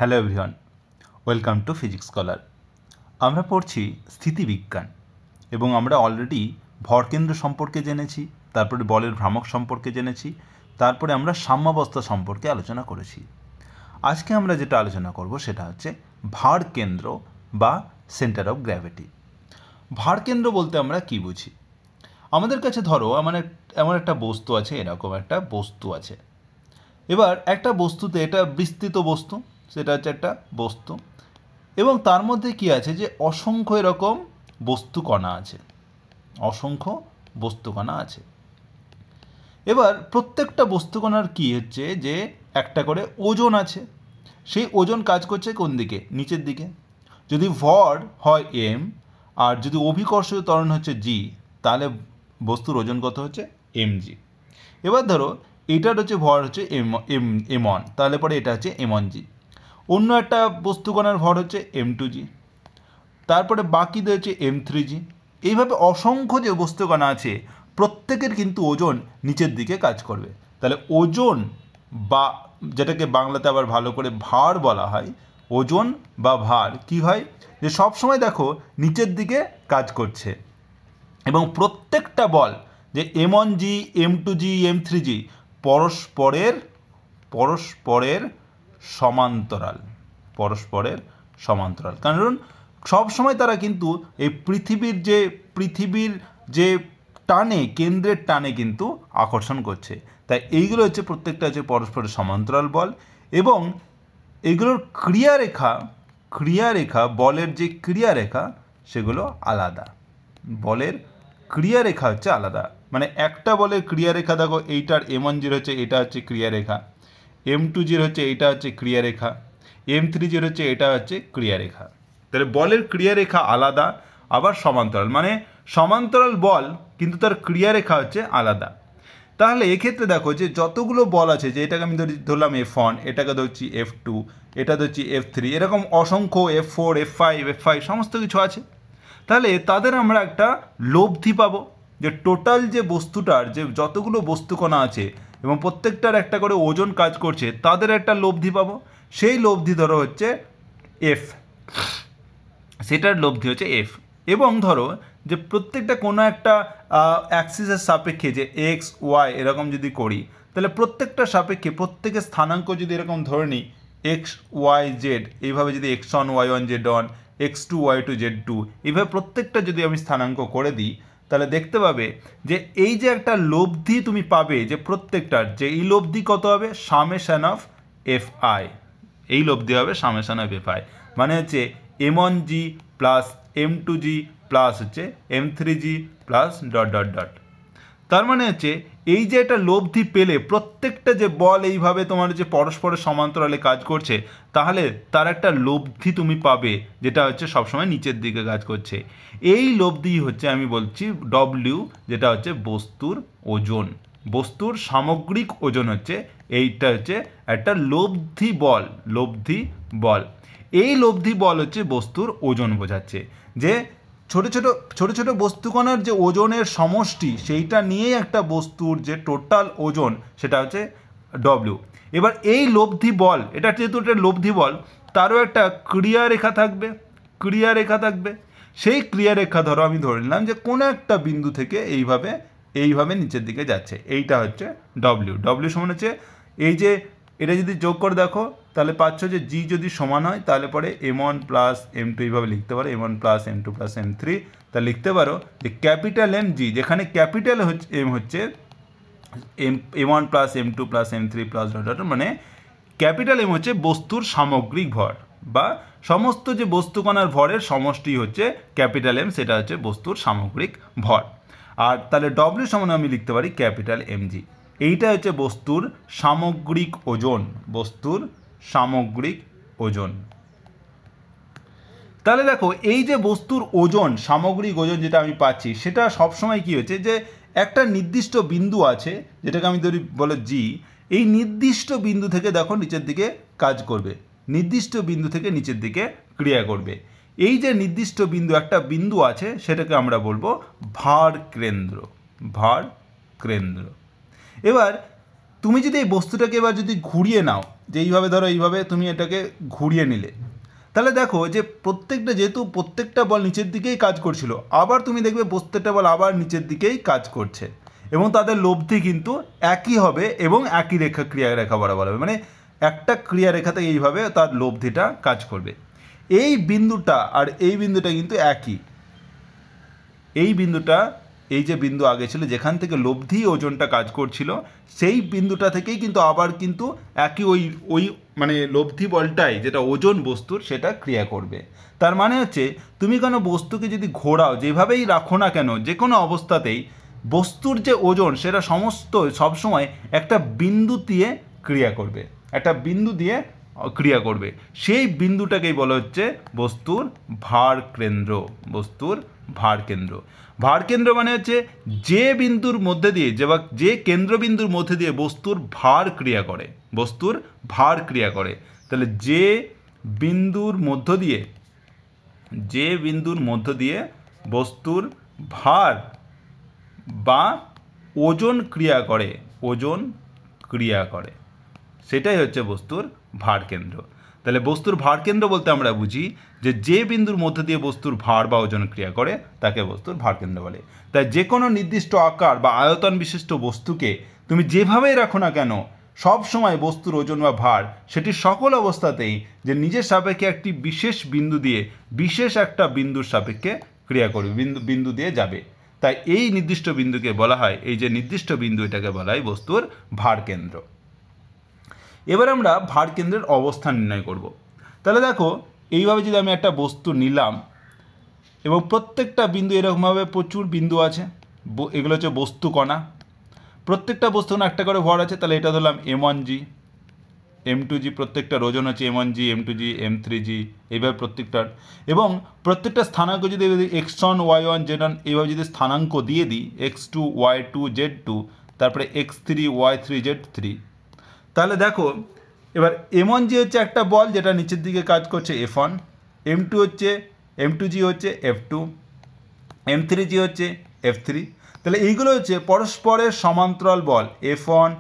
Hello everyone, welcome to physics scholar. আমরা পড়ছি স্থিতিবিজ্ঞান এবং আমরা অলরেডি ভরকেন্দ্র সম্পর্কে জেনেছি, তারপরে বলের ভ্রামক সম্পর্কে জেনেছি, তারপরে আমরা সাম্যাবস্থা সম্পর্কে আলোচনা করেছি। আজকে আমরা যেটা আলোচনা করব সেটা হচ্ছে ভারকেন্দ্র বা সেন্টার অফ গ্র্যাভিটি। ভারকেন্দ্র বলতে আমরা কি বুঝি? আমাদের কাছে ধরো এমন একটা বস্তু আছে, এরকম একটা বস্তু আছে। এবার একটা বস্তুতে, এটা বিস্তৃত বস্তু, সেটা হচ্ছে একটা বস্তু, এবং তার মধ্যে কি আছে যে অসংখ্য এরকম বস্তুকণা আছে, অসংখ্য বস্তুকণা আছে। এবার প্রত্যেকটা বস্তুকণার কি হচ্ছে যে একটা করে ওজন আছে। সেই ওজন কাজ করছে কোন দিকে? নিচের দিকে। যদি ভর হয় এম আর যদি অভিকর্ষীয় ত্বরণ হচ্ছে জি, তাহলে বস্তুর ওজন কত হচ্ছে? mg। এবার ধরো এটার হচ্ছে ভর হচ্ছে m1, তাহলে পরে এটা হচ্ছে m1g। অন্য একটা বস্তুকণার ভর হচ্ছে m2g, তারপরে বাকিদের হচ্ছে m3g। এইভাবে অসংখ্য যে বস্তুকণা আছে প্রত্যেকের কিন্তু ওজন নিচের দিকে কাজ করবে। তাহলে ওজন বা যেটাকে বাংলাতে আবার ভালো করে ভার বলা হয়, ওজন বা ভার কি হয় যে সবসময় দেখো নিচের দিকে কাজ করছে। এবং প্রত্যেকটা বল যে m1g, m2g, m3g পরস্পরের সমান্তরাল, কারণ সবসময় তারা কিন্তু এই পৃথিবীর যে টানে, কেন্দ্রের টানে কিন্তু আকর্ষণ করছে। তাই এইগুলো হচ্ছে প্রত্যেকটা হচ্ছে পরস্পরের সমান্তরাল বল। এবং এগুলোর ক্রিয়ারেখা বলের যে ক্রিয়ারেখা সেগুলো আলাদা, বলের ক্রিয়ারেখা হচ্ছে আলাদা। মানে একটা বলের ক্রিয়ারেখা দেখো, এইটার m1g হচ্ছে, এটা হচ্ছে ক্রিয়ারেখা, m2g হচ্ছে এইটা হচ্ছে ক্রিয়ারেখা, m3g হচ্ছে এটা হচ্ছে ক্রিয়ারেখা। তাহলে বলের ক্রিয়ারেখা আলাদা, আবার সমান্তরাল, মানে সমান্তরাল বল কিন্তু তার ক্রিয়ারেখা হচ্ছে আলাদা। তাহলে এক্ষেত্রে দেখো যে যতগুলো বল আছে, যে এটাকে আমি ধরলাম f1, এটাকে ধরছি f2, এটা ধরছি f3, এরকম অসংখ্য f4, f5 সমস্ত কিছু আছে। তাহলে তাদের আমরা একটা লব্ধি পাবো, যে টোটাল যে বস্তুটার যে যতগুলো বস্তুকণা আছে এবং প্রত্যেকটার একটা করে ওজন কাজ করছে, তাদের একটা লব্ধি পাবো। সেই লব্ধি ধরো হচ্ছে এফ, সেটার লব্ধি হচ্ছে এফ। এবং ধরো যে প্রত্যেকটা কোনো একটা অ্যাক্সিসের সাপেক্ষে যে এক্স ওয়াই এরকম যদি করি, তাহলে প্রত্যেকটা সাপেক্ষে প্রত্যেকের স্থানাঙ্ক যদি এরকম ধরে নিই এক্স ওয়াই জেড, এইভাবে যদি x1 y1 z1, x2 y2 z2, এইভাবে প্রত্যেকটা যদি আমি স্থানাঙ্ক করে দিই, তাহলে দেখতে পাবে যে এই যে একটা লব্ধি তুমি পাবে, যে প্রত্যেকটার যে এই লব্ধি কত হবে? Summation of F I. এই লব্ধি হবে সামেশন অফ এফ আই, মানে হচ্ছে m1g প্লাস m2g প্লাস হচ্ছে m3g প্লাস ... তার মানে হচ্ছে এই যে একটা লব্ধি পেলে, প্রত্যেকটা যে বল এইভাবে তোমার যে পরস্পরের সমান্তরালে কাজ করছে, তাহলে তার একটা লব্ধি তুমি পাবে, যেটা হচ্ছে সবসময় নিচের দিকে কাজ করছে। এই লব্ধি হচ্ছে আমি বলছি ডব্লিউ, যেটা হচ্ছে বস্তুর ওজন, বস্তুর সামগ্রিক ওজন হচ্ছে এইটা, হচ্ছে একটা লব্ধি বল। এই লব্ধি বল হচ্ছে বস্তুর ওজন বোঝাচ্ছে, যে ছোট ছোট বস্তুকণার যে ওজনের সমষ্টি, সেইটা নিয়েই একটা বস্তুর যে টোটাল ওজন সেটা হচ্ছে ডব্লিউ। এবার এই লব্ধি বল, এটা যেহেতু একটা লব্ধি বল, তারও একটা ক্রিয়ারেখা থাকবে। সেই ক্রিয়ারেখা ধরো আমি ধরে নিলাম যে কোনো একটা বিন্দু থেকে এইভাবে নিচের দিকে যাচ্ছে, এইটা হচ্ছে ডব্লিউ সমান হচ্ছে এই যে, এটা যদি যোগ করে দেখো তাহলে পাচ্ছ যে জি যদি সমান হয় তাহলে পরে m1 প্লাস m2, এইভাবে লিখতে পারো m1 plus m2 plus m3। তা লিখতে পারো যে ক্যাপিটাল এম জি, যেখানে ক্যাপিটাল এম হচ্ছে m1 plus m2 plus m3 plus মানে ক্যাপিটাল এম হচ্ছে বস্তুর সামগ্রিক ভর, বা সমস্ত যে বস্তুকণার ভরের সমষ্টি হচ্ছে ক্যাপিটাল এম, সেটা হচ্ছে বস্তুর সামগ্রিক ভর। আর তাহলে ডব্লিউ সমান আমি লিখতে পারি ক্যাপিটাল mg। এইটা হচ্ছে বস্তুর সামগ্রিক ওজন। তাহলে দেখো এই যে বস্তুর ওজন, সামগ্রিক ওজন যেটা আমি পাচ্ছি, সেটা সবসময় কি হচ্ছে যে একটা নির্দিষ্ট বিন্দু আছে, যেটাকে আমি ধরি বলে জি। এই নির্দিষ্ট বিন্দু থেকে দেখো নিচের দিকে কাজ করবে, নির্দিষ্ট বিন্দু থেকে নিচের দিকে ক্রিয়া করবে। এই যে নির্দিষ্ট বিন্দু, একটা বিন্দু আছে, সেটাকে আমরা বলবো ভার কেন্দ্র। এবার তুমি যদি এই বস্তুটাকে এবার যদি ঘুরিয়ে নাও, যে এইভাবে ধরো এইভাবে তুমি এটাকে ঘুরিয়ে নিলে, তাহলে দেখো যে যেহেতু প্রত্যেকটা বল নিচের দিকেই কাজ করছিল, আবার তুমি দেখবে প্রত্যেকটা বল আবার নিচের দিকেই কাজ করছে এবং তাদের লব্ধি কিন্তু একই হবে এবং একই ক্রিয়া রেখা বরাবর হবে, মানে একটা ক্রিয়া রেখাতে এইভাবে তার লব্ধিটা কাজ করবে। এই বিন্দুটা আর এই বিন্দুটা কিন্তু একই। এই বিন্দুটা, এই যে বিন্দু আগে ছিল যেখান থেকে লব্ধি ওজনটা কাজ করছিল, সেই বিন্দুটা থেকেই কিন্তু আবার কিন্তু একই ওই মানে লব্ধি বলটাই যেটা ওজন বস্তুর সেটা ক্রিয়া করবে। তার মানে হচ্ছে তুমি কোনো বস্তুকে যদি ঘোরাও, যেভাবেই রাখো না কেন, যে কোনো অবস্থাতেই বস্তুর যে ওজন সেটা সবসময় একটা বিন্দু দিয়ে ক্রিয়া করবে, একটা বিন্দু দিয়ে ক্রিয়া করবে। সেই বিন্দুটাকেই বলা হচ্ছে বস্তুর ভার কেন্দ্র। বস্তুর ভার কেন্দ্র, ভার কেন্দ্র মানে হচ্ছে যে বিন্দুর মধ্যে দিয়ে যে কেন্দ্রবিন্দুর মধ্যে দিয়ে বস্তুর ভার ক্রিয়া করে, বস্তুর ভার ক্রিয়া করে। তাহলে যে বিন্দুর মধ্য দিয়ে বস্তুর ভার বা ওজন ক্রিয়া করে, সেটাই হচ্ছে বস্তুর ভার কেন্দ্র। তাহলে বস্তুর ভার কেন্দ্র বলতে আমরা বুঝি যে বিন্দুর মধ্যে দিয়ে বস্তুর ভার বা ওজন ক্রিয়া করে তাকে বস্তুর ভার কেন্দ্র বলে। তাই যে কোনো নির্দিষ্ট আকার বা আয়তন বিশিষ্ট বস্তুকে তুমি যেভাবেই রাখো না কেন, সব সময় বস্তুর ওজন বা ভার সেটি সকল অবস্থাতেই যে নিজের সাপেক্ষে একটি বিশেষ বিন্দু দিয়ে বিশেষ একটা বিন্দুর সাপেক্ষে ক্রিয়া করবে, বিন্দু দিয়ে যাবে। তাই এই নির্দিষ্ট বিন্দুকে বলা হয়, এই যে নির্দিষ্ট বিন্দু, এটাকে বলা হয় বস্তুর ভার কেন্দ্র। এবার আমরা ভার কেন্দ্রের অবস্থান নির্ণয় করব। তাহলে দেখো এইভাবে যদি আমি একটা বস্তু নিলাম এবং প্রত্যেকটা বিন্দু এরকমভাবে প্রচুর বিন্দু আছে, এগুলো হচ্ছে বস্তু কণা, প্রত্যেকটা বস্তু একটা করে ভর আছে। তাহলে এটা ধরলাম M1G, M2G, প্রত্যেকটার ওজন হচ্ছে M1G, M2G, M3G, এইভাবে প্রত্যেকটার। এবং প্রত্যেকটা স্থানাঙ্ক যদি x1 y1 z1 এইভাবে যদি স্থানাঙ্ক দিয়ে দিই, x2 y2 z2, তারপরে x3 y3 z3, তাহলে দেখো এবার M1G হচ্ছে একটা বল যেটা নিচের দিকে কাজ করছে F1, M2G হচ্ছে F2, M3G হচ্ছে F3। তাহলে এইগুলো হচ্ছে পরস্পরের সমান্তরাল বল, F1,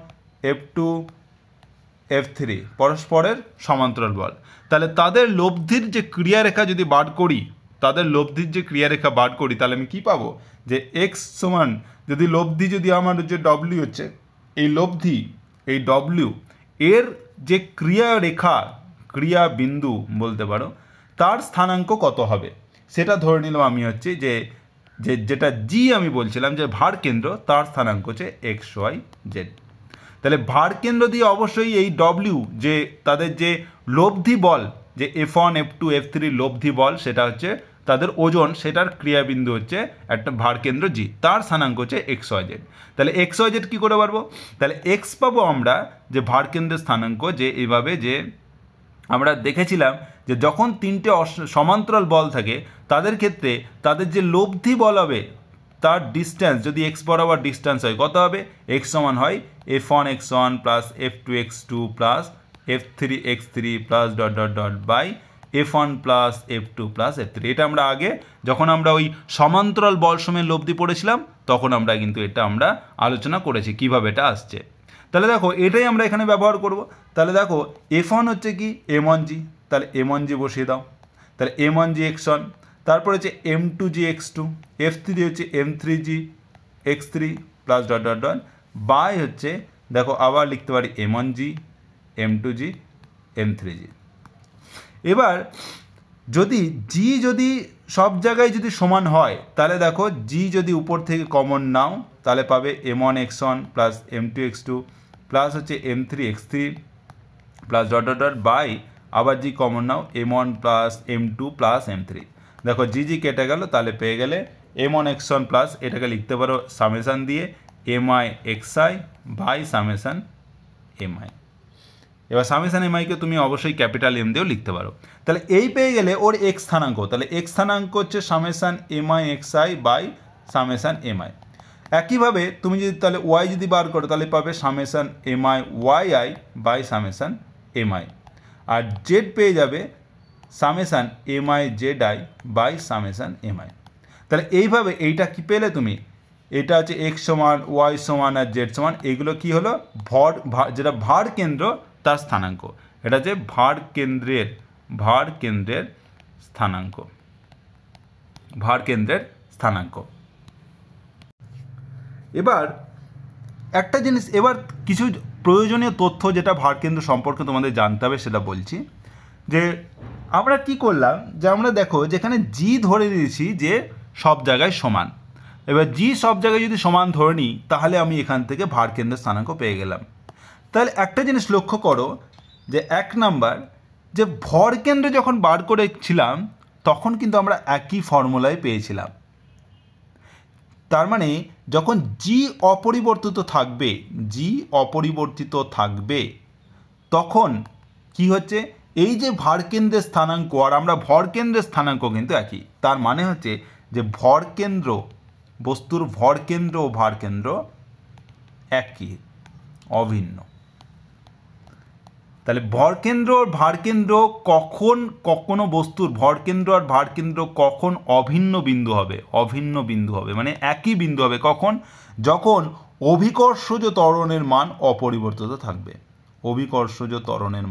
F2, F3 পরস্পরের সমান্তরাল বল। তাহলে তাদের লব্ধির যে ক্রিয়ারেখা যদি বার করি, তাহলে আমি কি পাবো, যে x সমান যদি লব্ধি, যদি আমার যে W হচ্ছে এই লব্ধি, এই W এর যে ক্রিয়া বিন্দু বলতে পারো, তার স্থানাঙ্ক কত হবে সেটা ধরে নিলাম আমি হচ্ছে যেটা G আমি বলছিলাম যে ভার কেন্দ্র, তার স্থানাঙ্ক হচ্ছে XYZ। তাহলে ভার কেন্দ্র দিয়ে অবশ্যই এই W যে তাদের যে লব্ধি বল, যে F1, F2, F3 লব্ধি বল, সেটা হচ্ছে তাদের ওজন, সেটার ক্রিয়াবিন্দু হচ্ছে একটা ভার কেন্দ্র G, তার স্থানাঙ্ক হচ্ছে XYZ। তাহলে XYZ কী করে পারবো, তাহলে X পাবো আমরা যে ভার কেন্দ্রের স্থানাঙ্ক, যে এইভাবে যে আমরা দেখেছিলাম যে যখন তিনটে সমান্তরাল বল থাকে তাদের ক্ষেত্রে তাদের যে লব্ধি বল হবে তার ডিস্ট্যান্স যদি x বরাবর ডিস্ট্যান্স হয় কত হবে, x সমান হয় F1 x1 plus F2 x2 plus F3 x3 plus dot dot dot by F1 plus F2 plus F3। এটা আমরা আগে যখন আমরা ওই সমান্তরাল বল সময়ের লব্ধি পড়েছিলাম তখন আমরা কিন্তু এটা আমরা আলোচনা করেছি কীভাবে এটা আসছে। তাহলে দেখো এটাই আমরা এখানে ব্যবহার করব। তাহলে দেখো F1 হচ্ছে কি M1G, তাহলে M1G বসিয়ে দাও, তাহলে M1G x1, তারপর হচ্ছে M2G x2, F3 হচ্ছে M3G x3 plus dot dot dot by হচ্ছে দেখো আবার লিখতে পারি M1G, M2G, M3G। এবার যদি G যদি সব জায়গায় যদি সমান হয়, তাহলে দেখো G যদি উপর থেকে কমন নাও তাহলে পাবে M1 x1 plus M2 x2 plus হচ্ছে M3 x3 plus dot dot dot by আবার G কমন নাও M1 plus M2 plus M3। দেখো G কেটে গেল, তাহলে পেয়ে গেলে M1 x1 প্লাস এটাকে লিখতে পারো সামেশান দিয়ে mi xi by summation mi। এবার সামেশান এমআইকে তুমি অবশ্যই ক্যাপিটাল M দিয়েও লিখতে পারো। তাহলে এই পেয়ে গেলে ওর এক্স স্থানাঙ্ক, তাহলে এক্স স্থানাঙ্ক হচ্ছে summation MI XI by summation MI. একইভাবে তুমি যদি তাহলে ওয়াই যদি বার করো তাহলে পাবে summation M I Y I by summation M I, আর জেড পেয়ে যাবে summation M I Z I by summation M I. তাহলে এইভাবে এইটা কি পেলে তুমি, এটা হচ্ছে এক্স সমান ওয়াই সমান আর জেড সমান, এগুলো কি হলো যেটা ভার কেন্দ্র তার স্থানাঙ্ক। এটা হচ্ছে ভার কেন্দ্রের স্থানাঙ্ক। এবার একটা জিনিস, এবার কিছু প্রয়োজনীয় তথ্য যেটা ভারকেন্দ্র সম্পর্কে তোমাদের জানতে হবে সেটা বলছি। যে আমরা কি করলাম, যে আমরা দেখো যেখানে জি ধরে নিয়েছি যে সব জায়গায় সমান। এবার জি সব জায়গায় যদি সমান ধরে নিই তাহলে আমি এখান থেকে ভারকেন্দ্রের স্থানাঙ্ক পেয়ে গেলাম। তাহলে একটা জিনিস লক্ষ্য করো যে 1 নাম্বার, যে ভরকেন্দ্র যখন বার করেছিলাম তখন কিন্তু আমরা একই ফর্মুলায় পেয়েছিলাম। তার মানে যখন জি অপরিবর্তিত থাকবে তখন কি হচ্ছে, এই যে ভারকেন্দ্রের স্থানাঙ্ক আর আমরা ভরকেন্দ্রের স্থানাঙ্ক কিন্তু একই। তার মানে হচ্ছে যে বস্তুর ভরকেন্দ্র ও ভারকেন্দ্র একই, অভিন্ন। তাহলে ভরকেন্দ্র আর ভারকেন্দ্র কখনো বস্তুর ভরকেন্দ্র আর ভারকেন্দ্র কখন অভিন্ন বিন্দু হবে, মানে একই বিন্দু হবে কখন, যখন অভিকর্ষজ ত্বরণের মান অপরিবর্তিত থাকবে। অভিকর্ষজ ত্বরণের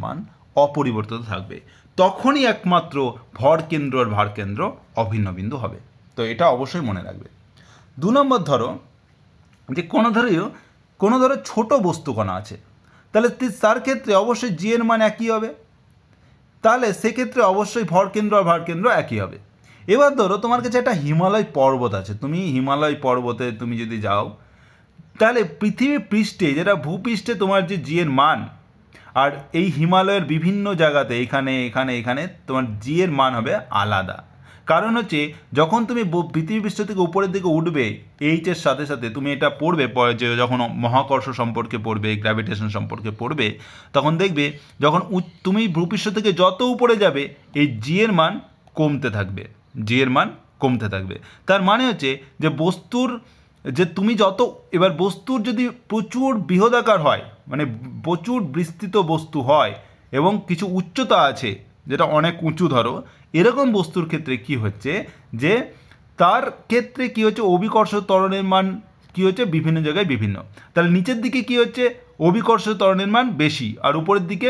মান অপরিবর্তিত থাকবে, তখনই একমাত্র ভরকেন্দ্র আর ভারকেন্দ্র অভিন্ন বিন্দু হবে। তো এটা অবশ্যই মনে রাখবে। 2 নম্বর ধরো যে কোনো ধরো ছোট বস্তুকণা আছে, তাহলে তার ক্ষেত্রে অবশ্যই জি এর মান একই হবে, তাহলে সেক্ষেত্রে অবশ্যই ভরকেন্দ্র আর ভারকেন্দ্র একই হবে। এবার ধরো তোমার কাছে একটা হিমালয় পর্বত আছে, তুমি হিমালয় পর্বতে তুমি যদি যাও, তাহলে পৃথিবী পৃষ্ঠে যেটা ভূপৃষ্ঠে তোমার যে জি এর মান, আর এই হিমালয়ের বিভিন্ন জায়গাতে এখানে তোমার জি এর মান হবে আলাদা। কারণ হচ্ছে যখন তুমি পৃথিবী পৃষ্ঠ থেকে উপরের দিকে উঠবে, এইচের সাথে সাথে তুমি এটা পড়বে যে যখন মহাকর্ষ সম্পর্কে পড়বে, গ্র্যাভিটেশন সম্পর্কে পড়বে, তখন দেখবে যখন তুমি ভূপৃষ্ঠ থেকে যত উপরে যাবে এই জি এর মান কমতে থাকবে। তার মানে হচ্ছে যে বস্তুর যদি প্রচুর বৃহদাকার হয়, মানে প্রচুর বিস্তৃত বস্তু হয় এবং কিছু উচ্চতা আছে যেটা অনেক উঁচু, ধরো এরকম বস্তুর ক্ষেত্রে কি হচ্ছে, যে তার ক্ষেত্রে কি হচ্ছে, অভিকর্ষ ত্বরণের মান কি হচ্ছে বিভিন্ন জায়গায় বিভিন্ন। তাহলে নিচের দিকে কি হচ্ছে, অভিকর্ষ ত্বরণের মান বেশি আর উপরের দিকে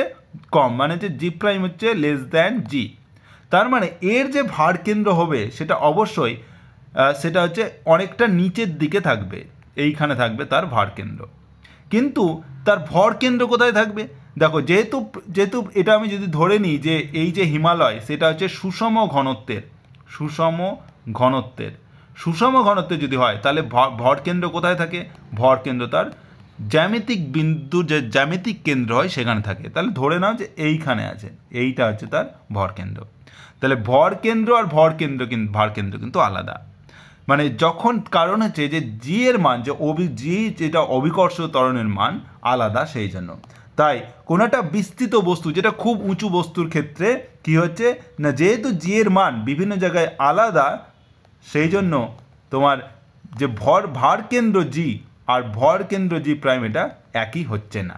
কম, মানে যে জি প্রাইম হচ্ছে লেস দ্যান জি। তার মানে এর যে ভারকেন্দ্র হবে সেটা অবশ্যই সেটা হচ্ছে অনেকটা নিচের দিকে থাকবে, এইখানে থাকবে তার ভারকেন্দ্র। কিন্তু তার ভরকেন্দ্র কোথায় থাকবে, দেখো যেহেতু এটা আমি যদি ধরে নিই যে এই যে হিমালয় সেটা হচ্ছে সুষম ঘনত্বের যদি হয়, তাহলে ভরকেন্দ্র কোথায় থাকে, ভরকেন্দ্র তার জ্যামিতিক বিন্দু, যে জ্যামিতিক কেন্দ্র হয় সেখানে থাকে। তাহলে ধরে নাও যে এইখানে আছে, এইটা হচ্ছে তার ভরকেন্দ্র। তাহলে ভরকেন্দ্র আর ভারকেন্দ্র কিন্তু আলাদা। মানে যখন, কারণ হচ্ছে যে জি এর মান, যে জি যেটা অভিকর্ষ ত্বরণের মান আলাদা, সেই জন্য। তাই কোনো একটা বিস্তৃত বস্তু যেটা খুব উঁচু বস্তুর ক্ষেত্রে কি হচ্ছে না, যেহেতু জি এর মান বিভিন্ন জায়গায় আলাদা, সেই জন্য তোমার যে ভারকেন্দ্র জি আর ভরকেন্দ্র জি প্রাইম এটা একই হচ্ছে না।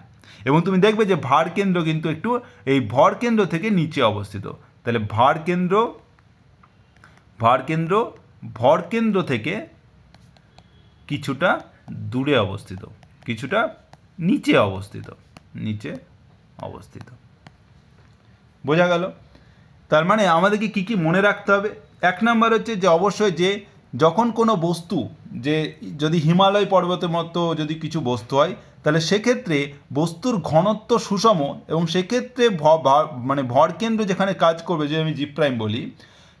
এবং তুমি দেখবে যে ভারকেন্দ্র কিন্তু একটু এই ভরকেন্দ্র থেকে নিচে অবস্থিত। তাহলে ভরকেন্দ্র থেকে কিছুটা দূরে অবস্থিত, কিছুটা নিচে অবস্থিত। বোঝা গেল? তার মানে আমাদেরকে কি মনে রাখতে হবে? 1 নাম্বার হচ্ছে যে অবশ্যই যে যখন কোনো বস্তু, যে যদি হিমালয় পর্বতের মতো যদি কিছু বস্তু হয়, তাহলে সেক্ষেত্রে বস্তুর ঘনত্ব সুষম, এবং সেক্ষেত্রে মানে ভরকেন্দ্র যেখানে কাজ করবে, যে আমি জি প্রাইম বলি,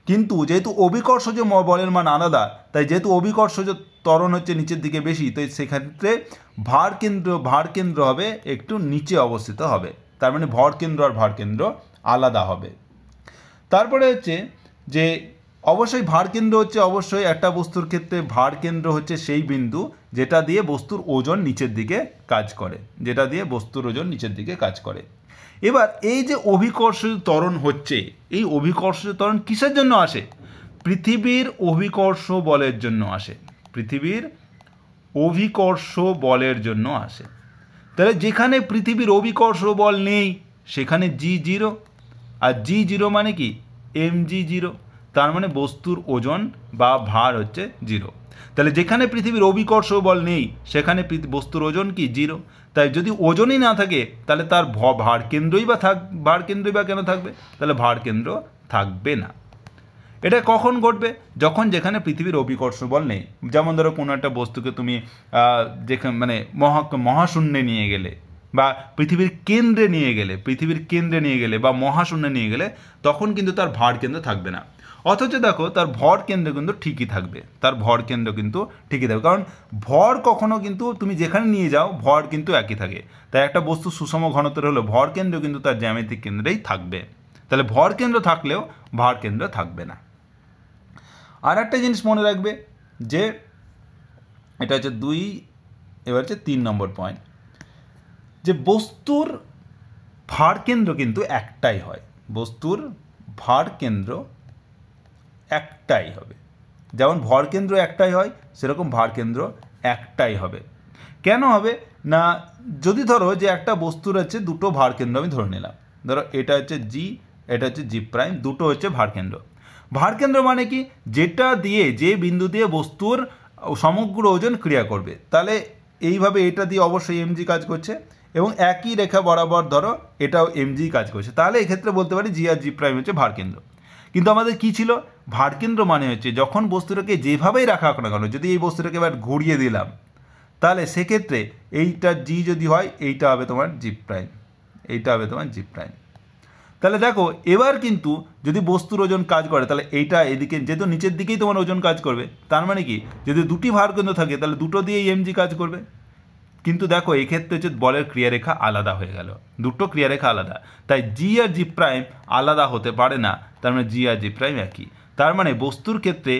কিন্তু যেহেতু অভিকর্ষজ বলের মান আলাদা, তাই যেহেতু অভিকর্ষজ ত্বরণ হচ্ছে নিচের দিকে বেশি, তাই সেক্ষেত্রে ভারকেন্দ্র হবে একটু নিচে অবস্থিত হবে। তার মানে ভরকেন্দ্র আর ভারকেন্দ্র আলাদা হবে। তারপরে হচ্ছে যে অবশ্যই ভারকেন্দ্র হচ্ছে, অবশ্যই একটা বস্তুর ক্ষেত্রে ভারকেন্দ্র হচ্ছে সেই বিন্দু যেটা দিয়ে বস্তুর ওজন নিচের দিকে কাজ করে। এবার এই যে অভিকর্ষজ ত্বরণ হচ্ছে, এই অভিকর্ষজ ত্বরণ কিসের জন্য আসে? পৃথিবীর অভিকর্ষ বলের জন্য আসে। তাহলে যেখানে পৃথিবীর অভিকর্ষ বল নেই সেখানে G0, আর G0 মানে কি mg0, তার মানে বস্তুর ওজন বা ভার হচ্ছে 0। তাহলে যেখানে পৃথিবীর অভিকর্ষ বল নেই সেখানে বস্তুর ওজন কি 0। তাই যদি ওজনই না থাকে তাহলে তার ভার কেন্দ্রই বা কেন থাকবে, তাহলে ভার কেন্দ্র থাকবে না। এটা কখন ঘটবে, যখন যেখানে পৃথিবীর অভিকর্ষ বল নেই। যেমন ধরো কোনো একটা বস্তুকে তুমি যেখানে মানে মহাশূন্যে নিয়ে গেলে বা পৃথিবীর কেন্দ্রে নিয়ে গেলে বা মহাশূন্যে নিয়ে গেলে তখন কিন্তু তার ভার কেন্দ্র থাকবে না। অথচ দেখো তার ভর কেন্দ্র কিন্তু ঠিকই থাকবে, কারণ ভর কখনো কিন্তু তুমি যেখানে নিয়ে যাও ভর কিন্তু একই থাকে। তাই একটা বস্তু সুষম ঘনত্বের হলে ভর কেন্দ্র কিন্তু তার জ্যামিতিক কেন্দ্রেই থাকবে। তাহলে ভর কেন্দ্র থাকলেও ভার কেন্দ্র থাকবে না। আর একটা জিনিস মনে রাখবে যে এটা হচ্ছে 2, এবার হচ্ছে 3 নম্বর পয়েন্ট, যে বস্তুর ভার কেন্দ্র কিন্তু একটাই হয়। বস্তুর ভার কেন্দ্র একটাই হবে, যেমন ভর কেন্দ্র একটাই হয় সেরকম ভার কেন্দ্র একটাই হবে। কেন হবে না, যদি ধরো যে একটা বস্তুর হচ্ছে দুটো ভার কেন্দ্র আমি ধরে নিলাম, ধরো এটা হচ্ছে জি, এটা হচ্ছে জি প্রাইম, দুটো হচ্ছে ভার কেন্দ্র। ভার কেন্দ্র মানে কি, যে বিন্দু দিয়ে বস্তুর সমগ্র ওজন ক্রিয়া করবে। তাহলে এইভাবে এটা দিয়ে অবশ্যই এমজি কাজ করছে এবং একই রেখা বরাবর ধরো এটাও এমজি কাজ করছে, তাহলে এক্ষেত্রে বলতে পারি জি আর জি প্রাইম হচ্ছে ভার কেন্দ্র। কিন্তু আমাদের কি ছিল, ভার কেন্দ্র মানে হচ্ছে যখন বস্তুটাকে যেভাবেই রাখা হোক না কেন, যদি এই বস্তুটাকে এবার ঘুরিয়ে দিলাম তাহলে সেক্ষেত্রে এইটা জি যদি হয় এইটা হবে তোমার জি প্রাইম, তাহলে দেখো এবার কিন্তু যদি বস্তুর ওজন কাজ করে তাহলে এইটা এদিকে যেহেতু নিচের দিকেই তোমার ওজন কাজ করবে, তার মানে কি যদি দুটি ভার কেন্দ্র থাকে তাহলে দুটো দিয়েই এমজি কাজ করবে। কিন্তু দেখো এক্ষেত্রে হচ্ছে বলের ক্রিয়ারেখা আলাদা হয়ে গেল, দুটো ক্রিয়ারেখা আলাদা, তাই জি আর জি প্রাইম আলাদা হতে পারে না। তার মানে জি আর জি প্রাইম একই। তার মানে বস্তুর ক্ষেত্রে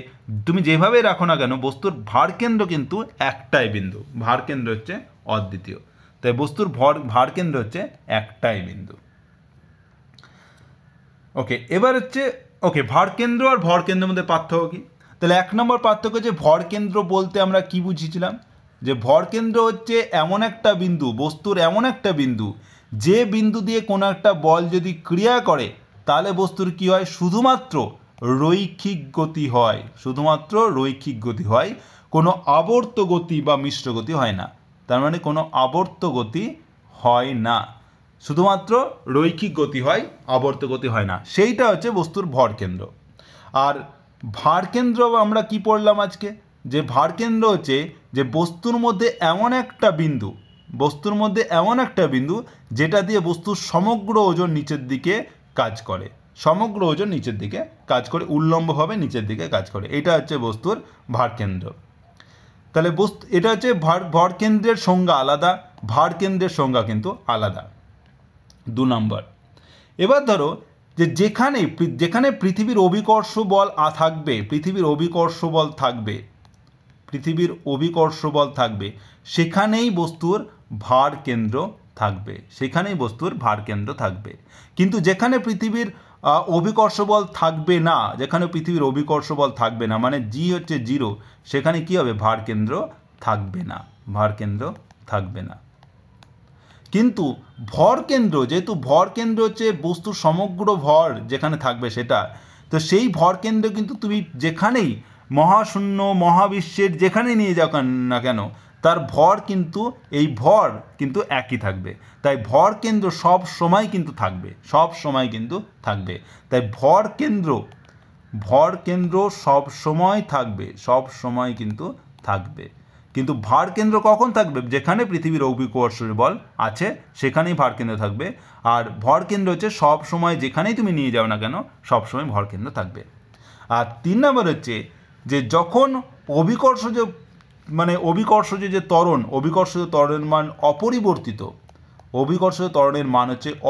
তুমি যেভাবে রাখো না কেন বস্তুর ভার কেন্দ্র কিন্তু একটাই বিন্দু, ভার কেন্দ্র হচ্ছে অদ্বিতীয়। তাই বস্তুর ভার কেন্দ্র হচ্ছে একটাই বিন্দু। ওকে, এবার হচ্ছে ভার কেন্দ্র আর ভর কেন্দ্রের মধ্যে পার্থক্য কি। তাহলে 1 নম্বর পার্থক্য যে ভর কেন্দ্র বলতে আমরা কি বুঝিয়েছিলাম, যে ভর কেন্দ্র হচ্ছে এমন একটা বিন্দু, বস্তুর এমন একটা বিন্দু যে বিন্দু দিয়ে কোনো একটা বল যদি ক্রিয়া করে তাহলে বস্তুর কি হয়, শুধুমাত্র রৈখিক গতি হয়, কোনো আবর্ত গতি বা মিশ্র গতি হয় না। তার মানে কোনো আবর্ত গতি হয় না, শুধুমাত্র রৈখিক গতি হয়, আবর্ত গতি হয় না। সেইটা হচ্ছে বস্তুর ভর কেন্দ্র। আর ভার কেন্দ্র আমরা কি পড়লাম আজকে, যে ভার কেন্দ্র হচ্ছে যে বস্তুর মধ্যে এমন একটা বিন্দু যেটা দিয়ে বস্তুর সমগ্র ওজন নিচের দিকে কাজ করে, উল্লম্বভাবে নিচের দিকে কাজ করে। এটা হচ্ছে বস্তুর ভার কেন্দ্র। তাহলে এটা হচ্ছে ভর কেন্দ্রের সংজ্ঞা আলাদা, ভার কেন্দ্রের সংজ্ঞা কিন্তু আলাদা। 2 নম্বর, এবার ধরো যে যেখানে পৃথিবীর অভিকর্ষ বল থাকবে সেখানেই বস্তুর ভার কেন্দ্র থাকবে। কিন্তু যেখানে পৃথিবীর অভিকর্ষ বল থাকবে না, মানে জি হচ্ছে 0, সেখানে কি হবে, ভার কেন্দ্র থাকবে না। কিন্তু যেহেতু ভর কেন্দ্র হচ্ছে বস্তুর সমগ্র ভর যেখানে থাকবে সেটা, তো সেই ভর কেন্দ্র কিন্তু তুমি যেখানেই মহাশূন্য মহাবিশ্বের যেখানেই নিয়ে যাও না কেন তার ভর কিন্তু একই থাকবে। তাই ভর কেন্দ্র সব সময় কিন্তু থাকবে। তাই ভর কেন্দ্র সব সময় কিন্তু থাকবে। কিন্তু ভার কেন্দ্র কখন থাকবে, যেখানে পৃথিবীর অভিকর্ষের বল আছে সেখানেই ভার কেন্দ্র থাকবে। আর ভর কেন্দ্র হচ্ছে সব সময় যেখানেই তুমি নিয়ে যাও না কেন সব সময় ভর কেন্দ্র থাকবে। আর 3 নম্বর হচ্ছে যে যখন অভিকর্ষজ ত্বরণের মান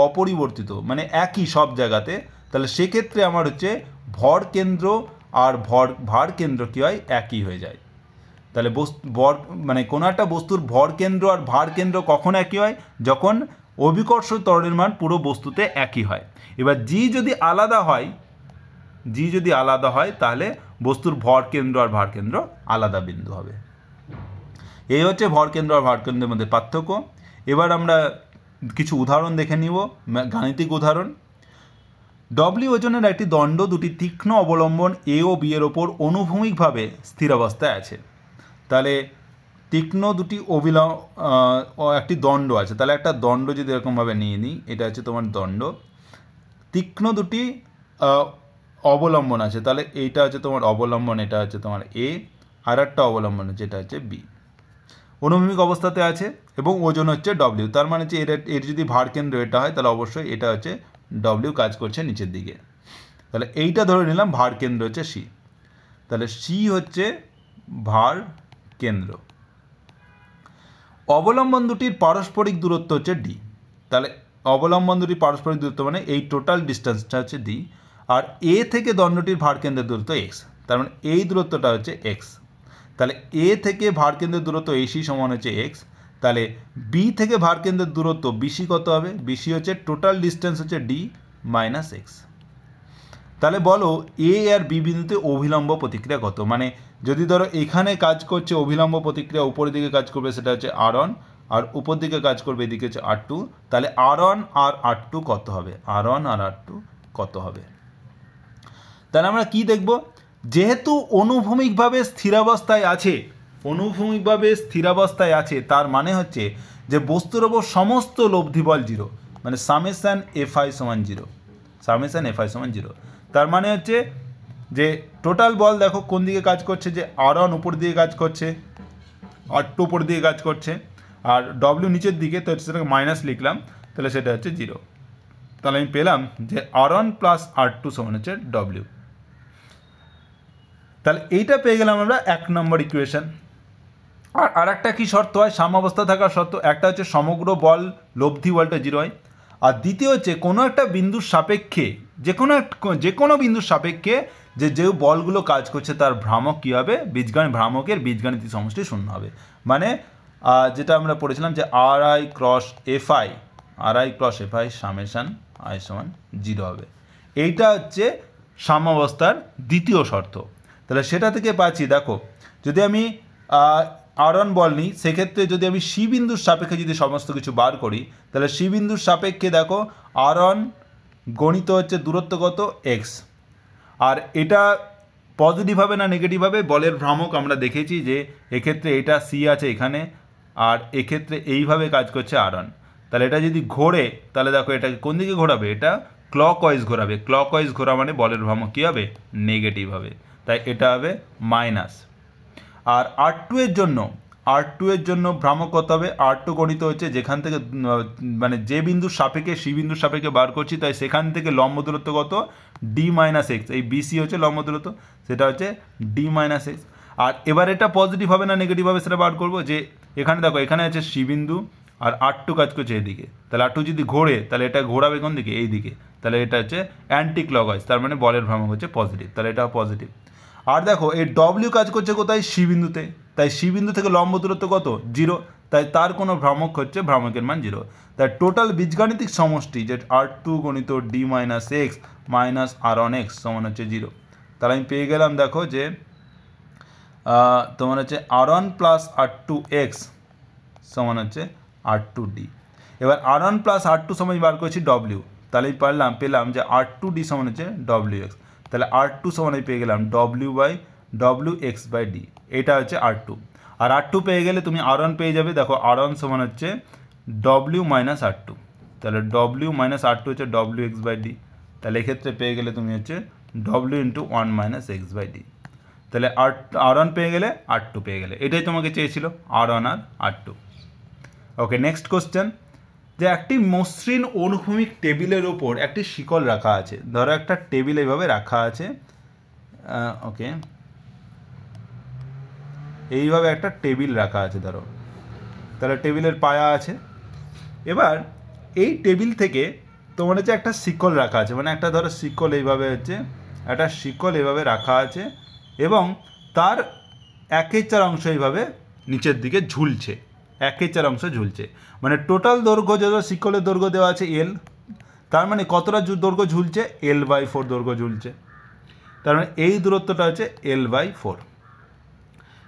অপরিবর্তিত, মানে একই সব জায়গাতে, তাহলে সেক্ষেত্রে আমার হচ্ছে ভর কেন্দ্র আর ভার কেন্দ্র কি হয়, একই হয়ে যায়। তাহলে কোনো একটা বস্তুর ভর কেন্দ্র আর ভার কেন্দ্র কখন একই হয়, যখন অভিকর্ষ ত্বরণের মান পুরো বস্তুতে একই হয়। এবার জি যদি আলাদা হয় তাহলে বস্তুর ভর কেন্দ্র আর ভার কেন্দ্র আলাদা বিন্দু হবে। এই হচ্ছে ভর কেন্দ্র আর ভার কেন্দ্রের মধ্যে পার্থক্য। এবার আমরা কিছু উদাহরণ দেখে নিব, গাণিতিক উদাহরণ। ডব্লিউ ওজনের একটি দণ্ড দুটি তীক্ষ্ণ অবলম্বন এ ও বি এর ওপর অনুভূমিকভাবে স্থির অবস্থায় আছে। তাহলে তীক্ষ্ণ দুটি একটি দণ্ড আছে, তাহলে একটা দণ্ড যদি এরকমভাবে নিয়ে নিই, এটা হচ্ছে তোমার দণ্ড, তীক্ষ্ণ দুটি অবলম্বন আছে, তাহলে এইটা হচ্ছে তোমার অবলম্বন, এটা হচ্ছে তোমার এ, আর একটা অবলম্বন হচ্ছে এটা হচ্ছে বি, অনুভূমিক অবস্থাতে আছে এবং ওজন হচ্ছে ডব্লিউ। তার মানে হচ্ছে এর যদি ভার কেন্দ্র এটা হয় তাহলে অবশ্যই এটা হচ্ছে ডব্লিউ কাজ করছে নিচের দিকে। তাহলে এইটা ধরে নিলাম ভার কেন্দ্র হচ্ছে সি, তাহলে সি হচ্ছে ভার কেন্দ্র। অবলম্বন দুটির পারস্পরিক দূরত্ব হচ্ছে ডি, তাহলে অবলম্বন দুটির পারস্পরিক দূরত্ব মানে এই টোটাল ডিস্টেন্সটা হচ্ছে ডি, আর এ থেকে দণ্ডটির ভার কেন্দ্রের দূরত্ব এক্স, তার মানে এই দূরত্বটা হচ্ছে এক্স। তাহলে এ থেকে ভার কেন্দ্রের দূরত্ব এসি সমান হচ্ছে এক্স, তাহলে বি থেকে ভার কেন্দ্রের দূরত্ব বিসি কত হবে, বিসি হচ্ছে টোটাল ডিস্টেন্স হচ্ছে ডি মাইনাস এক্স। তাহলে বলো এ আর বি বিন্দুতে অভিলম্ব প্রতিক্রিয়া কত, মানে যদি ধরো এখানে কাজ করছে অভিলম্ব প্রতিক্রিয়া উপরের দিকে কাজ করবে সেটা হচ্ছে R1, আর উপর দিকে কাজ করবে এদিকে হচ্ছে R2, তাহলে R1 আর R2 কত হবে, R1 আর R2 কত হবে। তাহলে আমরা কি দেখব, যেহেতু অনুভূমিকভাবে স্থিরাবস্থায় আছে, অনুভূমিকভাবে স্থিরাবস্থায় আছে, তার মানে হচ্ছে যে বস্তুর ওপর সমস্ত লব্ধি বল জিরো, মানে সামেশন এফআই সমান জিরো, সামেশন এফআই সমান জিরো। তার মানে হচ্ছে যে টোটাল বল দেখো কোন দিকে কাজ করছে, যে R1 উপর দিকে কাজ করছে, R2 উপর দিকে কাজ করছে, আর ডব্লিউ নিচের দিকে, তো সেটাকে মাইনাস লিখলাম, তাহলে সেটা হচ্ছে জিরো। তাহলে আমি পেলাম যে R1 প্লাস R2 সমান হচ্ছে ডব্লিউ। তাহলে এইটা পেয়ে গেলাম আমরা 1 নম্বর ইকুয়েশন। আর একটা কি শর্ত হয়, সাম্যাবস্থা থাকার শর্ত, একটা হচ্ছে সমগ্র বল লব্ধি বলটা জিরো হয়, আর দ্বিতীয় হচ্ছে কোনো একটা বিন্দুর সাপেক্ষে, যে কোনো বিন্দুর সাপেক্ষে যে বলগুলো কাজ করছে তার ভ্রামক কী হবে, ভ্রামকের বীজগাণিতিক সমষ্টি শূন্য হবে। মানে যেটা আমরা পড়েছিলাম যে RI cross FI summation I সমান জিরো হবে। এইটা হচ্ছে সাম্যাবস্থার দ্বিতীয় শর্ত। তাহলে সেটা থেকে পাচ্ছি, দেখো যদি আমি R1 বল নিই, সেক্ষেত্রে যদি আমি সি বিন্দুর সাপেক্ষে যদি সমস্ত কিছু বার করি, তাহলে সি বিন্দুর সাপেক্ষে দেখো R1 গণিত হচ্ছে দূরত্ব কত এক্স, আর এটা পজিটিভ হবে না নেগেটিভ হবে, বলের ভ্রামক আমরা দেখেছি যে এক্ষেত্রে এটা সি আছে এখানে, আর এক্ষেত্রে এইভাবে কাজ করছে R1। তাহলে এটা যদি ঘোরে তাহলে দেখো এটাকে কোন দিকে ঘোরাবে, এটা ক্লকওয়াইজ ঘোরাবে, ক্লকওয়াইজ ঘোরা মানে বলের ভ্রামক কী হবে, নেগেটিভ হবে, তাই এটা হবে মাইনাস। আর R2 এর জন্য ভ্রামক কত হবে, R2 গণিত হচ্ছে যেখান থেকে মানে যে বিন্দুর সাপেক্ষে সি বিন্দুর সাপেক্ষে বার করছি, তাই সেখান থেকে লম্ব দূরত্ব কত, ডি মাইনাস এক্স, এই বিসি হচ্ছে লম্ব দূরত্ব, সেটা হচ্ছে ডি মাইনাস এক্স। আর এবার এটা পজিটিভ হবে না নেগেটিভ হবে সেটা বার করবো, যে এখানে দেখো এখানে আছে সি বিন্দু আর R2 কাজ করছে এদিকে, তাহলে R2 যদি ঘোরে তাহলে এটা ঘোরাবে কোন দিকে, এই দিকে, তাহলে এটা হচ্ছে অ্যান্টি ক্লকওয়াইজ, তার মানে বলের ভ্রামক হচ্ছে পজিটিভ, তাহলে এটা পজিটিভ। আর দেখো এই ডব্লিউ কাজ করছে কোথায়, সি বিন্দুতে, তাই সি বিন্দু থেকে লম্ব দূরত্ব কত, জিরো, তাই তার কোনো ভ্রামক হচ্ছে, ভ্রামকের মান জিরো। তাই টোটাল বীজগাণিতিক সমষ্টি যে R2 গণিত D minus x minus R1 x সমান হচ্ছে জিরো। তাহলে আমি পেয়ে গেলাম দেখো যে তোমার হচ্ছে R1 প্লাস R2 এক্স সমান হচ্ছে R2 ডি। এবার R1 প্লাস R2 সমান বার করছি ডব্লিউ, তাহলে পেলাম যে R2 ডি সমান হচ্ছে ডব্লিউ এক্স, তাহলে R2 সমান পেয়ে গেলাম ডব্লিউ এক্স বাই ডি, এটা হচ্ছে R2। আর R2 পেয়ে গেলে তুমি R1 পেয়ে যাবে, দেখো R1 সমান হচ্ছে ডব্লিউ মাইনাস R2, তাহলে ডব্লিউ মাইনাস R2 হচ্ছে ডব্লিউ এক্স বাই ডি, তাহলে এক্ষেত্রে পেয়ে গেলে তুমি হচ্ছে W into 1 minus X by D, তাহলে R1 পেয়ে গেলে R2 পেয়ে গেলে, এটাই তোমাকে চেয়েছিল R1 আর R2। ওকে, নেক্সট কোশ্চেন, যে একটি মসৃণ অনুভূমিক টেবিলের ওপর একটি শিকল রাখা আছে, ধরো একটা টেবিল এইভাবে রাখা আছে, ওকে এইভাবে একটা টেবিল রাখা আছে ধরো, তাহলে টেবিলের পায়া আছে। এবার এই টেবিল থেকে তোমার হচ্ছে একটা শিকল রাখা আছে, মানে একটা ধরো শিকল এইভাবে হচ্ছে একটা শিকল এইভাবে রাখা আছে, এবং তার 1/4 অংশ এইভাবে নিচের দিকে ঝুলছে, 1/4 অংশ ঝুলছে, মানে টোটাল দৈর্ঘ্য যত শিকলের দৈর্ঘ্য দেওয়া আছে এল, তার মানে কতটা দৈর্ঘ্য ঝুলছে, L/4 দৈর্ঘ্য ঝুলছে, তার মানে এই দূরত্বটা হচ্ছে L/4।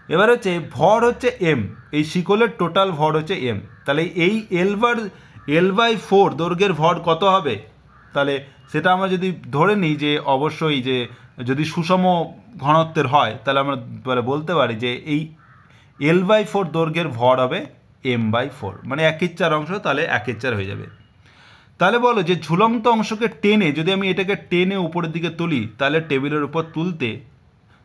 এবার হচ্ছে ভর হচ্ছে এম, এই শিকলের টোটাল ভর হচ্ছে এম, তাহলে এই L/4 দৈর্ঘ্যের ভর কত হবে, তাহলে সেটা আমরা যদি ধরে নিই যে অবশ্যই যে যদি সুষম ঘনত্বের হয়, তাহলে আমরা বলতে পারি যে L/4 দৈর্ঘ্যের ভর হবে m/4, মানে 1/4 অংশ, তাহলে 1/4 হয়ে যাবে। তাহলে বলো যে ঝুলন্ত অংশকে টেনে, যদি আমি এটাকে টেনে উপরের দিকে তুলি, তাহলে টেবিলের উপর তুলতে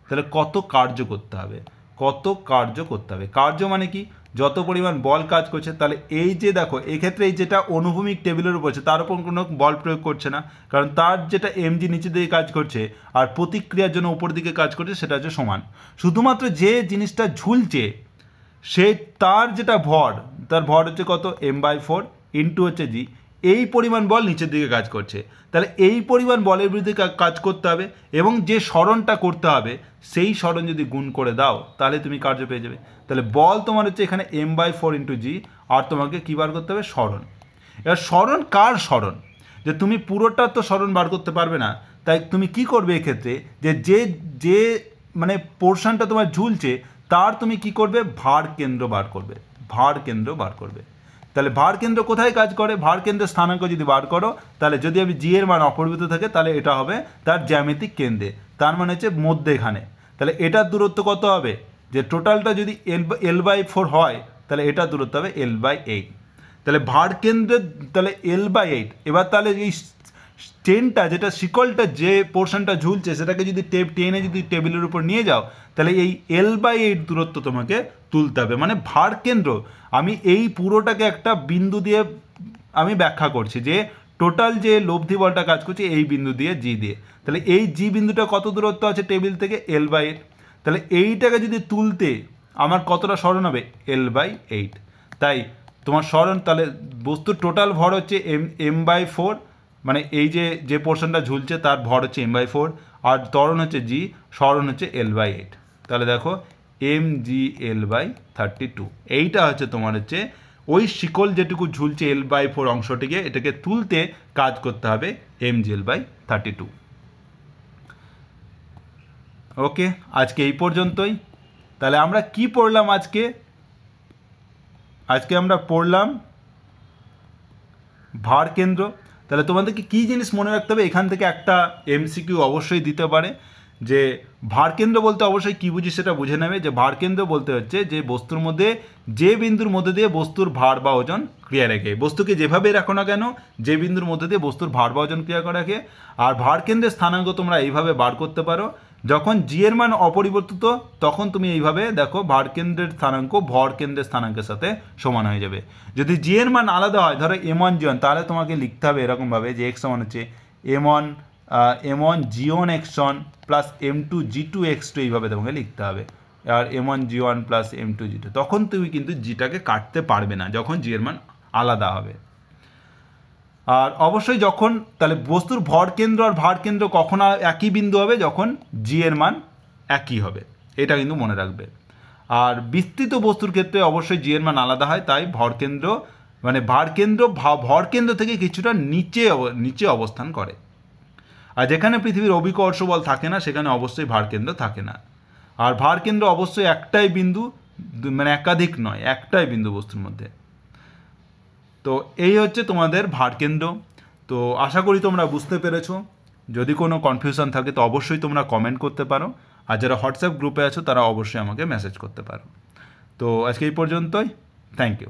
তাহলে কত কার্য করতে হবে, কার্য মানে কি, যত পরিমাণ বল কাজ করছে। তাহলে এই যে দেখো এক্ষেত্রে এই যেটা অনুভূমিক টেবিলের উপর আছে তার উপর কোনো বল প্রয়োগ করছে না, কারণ তার যেটা mg নিচের দিকে কাজ করছে আর প্রতিক্রিয়ার জন্য উপর দিকে কাজ করছে সেটা হচ্ছে সমান। শুধুমাত্র যে জিনিসটা ঝুলছে সে তার যেটা ভর, তার ভর হচ্ছে কত m/4 ইন্টু হচ্ছে জি, এই পরিমাণ বল নিচের দিকে কাজ করছে। তাহলে এই পরিমাণ বলের বিরুদ্ধে কাজ করতে হবে এবং যে সরণটা করতে হবে সেই সরণ যদি গুণ করে দাও তাহলে তুমি কার্য পেয়ে যাবে। তাহলে বল তোমার হচ্ছে এখানে m/4 ইন্টু জি, আর তোমাকে কী বার করতে হবে, সরণ। এবার সরণ কার সরণ, যে তুমি পুরোটা তো সরণ বার করতে পারবে না, তাই তুমি কি করবে এক্ষেত্রে, যে যে মানে পোর্শনটা তোমার ঝুলছে তার তুমি কি করবে, ভার কেন্দ্র বার করবে। তাহলে ভার কেন্দ্র কোথায় কাজ করে, ভার কেন্দ্রের স্থানাঙ্ক যদি বার করো, তাহলে যদি আমি জি এর মান অপরিবর্তিত থাকে তাহলে এটা হবে তার জ্যামিতিক কেন্দ্রে, তার মানে হচ্ছে মধ্যেখানে। তাহলে এটার দূরত্ব কত হবে, যে টোটালটা যদি L/4 হয় তাহলে এটার দূরত্ব হবে L/8। তাহলে ভার কেন্দ্রের তাহলে L/8। এবার তাহলে এই চেনটা, যেটা শিকলটা যে পোর্শনটা ঝুলছে সেটাকে যদি টেনে যদি টেবিলের উপর নিয়ে যাও তাহলে এই L/8 দূরত্ব তোমাকে তুলতে হবে। মানে ভার কেন্দ্র, আমি এই পুরোটাকে একটা বিন্দু দিয়ে আমি ব্যাখ্যা করছি যে টোটাল যে লব্ধি বলটা কাজ করছে এই বিন্দু দিয়ে জি দিয়ে, তাহলে এই জি বিন্দুটা কত দূরত্ব আছে টেবিল থেকে, L/8। তাহলে এইটাকে যদি তুলতে আমার কতটা সরণ হবে, L/8। তাই তোমার সরণ, তাহলে বস্তুর টোটাল ভর হচ্ছে m/4, মানে এই যে পোর্শনটা ঝুলছে তার ভর হচ্ছে m/4, আর ত্বরণ হচ্ছে জি, সরণ হচ্ছে L/8। তাহলে দেখো mgL/32, এইটা হচ্ছে তোমার হচ্ছে ওই শিকল যেটুকু ঝুলছে L/4 অংশটিকে, এটাকে তুলতে কাজ করতে হবে mgL/32। ওকে, আজকে এই পর্যন্তই। তাহলে আমরা কি পড়লাম আজকে আমরা পড়লাম ভার কেন্দ্র। তাহলে তোমাদেরকে কী জিনিস মনে রাখতে হবে, এখান থেকে একটা এমসিকিউ অবশ্যই দিতে পারে যে ভার কেন্দ্র বলতে অবশ্যই কী বুঝি সেটা বুঝে নেবে। যে ভার কেন্দ্র বলতে হচ্ছে যে বস্তুর মধ্যে, যে বিন্দুর মধ্যে দিয়ে বস্তুর ভার বা ওজন ক্রিয়া রাখে, বস্তুকে যেভাবে রাখো না কেন যে বিন্দুর মধ্যে দিয়ে বস্তুর ভার বা ওজন ক্রিয়া করে রাখে। আর ভার কেন্দ্রের স্থানাঙ্ক তোমরা এইভাবে বার করতে পারো, যখন জি এর মান অপরিবর্তিত তখন তুমি এইভাবে দেখো ভার কেন্দ্রের স্থানাঙ্ক ভর কেন্দ্রের স্থানাঙ্কের সাথে সমান হয়ে যাবে। যদি জি এর মান আলাদা হয়, ধরো m1 g1, তাহলে তোমাকে লিখতে হবে এরকমভাবে যে x সমান হচ্ছে m1 g1 x1 plus m2 g2 x2, এইভাবে তোমাকে লিখতে হবে। আর m1 g1 plus m2 g2, তখন তুমি কিন্তু জিটাকে কাটতে পারবে না যখন জি এর মান আলাদা হবে। আর অবশ্যই যখন, তাহলে বস্তুর ভর কেন্দ্র আর ভার কেন্দ্র কখন একই বিন্দু হবে, যখন জি এর মান একই হবে, এটা কিন্তু মনে রাখবে। আর বিস্তৃত বস্তুর ক্ষেত্রে অবশ্যই জি এর মান আলাদা হয়, তাই ভর কেন্দ্র মানে ভার কেন্দ্র ভর কেন্দ্র থেকে কিছুটা নিচে অবস্থান করে। আর যেখানে পৃথিবীর অভিকর্ষ বল থাকে না সেখানে অবশ্যই ভার কেন্দ্র থাকে না। আর ভার কেন্দ্র অবশ্যই একটাই বিন্দু, মানে একাধিক নয়, একটাই বিন্দু বস্তুর মধ্যে। তো এই হচ্ছে তোমাদের ভার কেন্দ্র। তো আশা করি তোমরা বুঝতে পেরেছো। যদি কোনো কনফিউশন থাকে তো অবশ্যই তোমরা কমেন্ট করতে পারো, আর যারা হোয়াটসঅ্যাপ গ্রুপে আছো তারা অবশ্যই আমাকে মেসেজ করতে পারো। তো আজকে এই পর্যন্তই, থ্যাংক ইউ।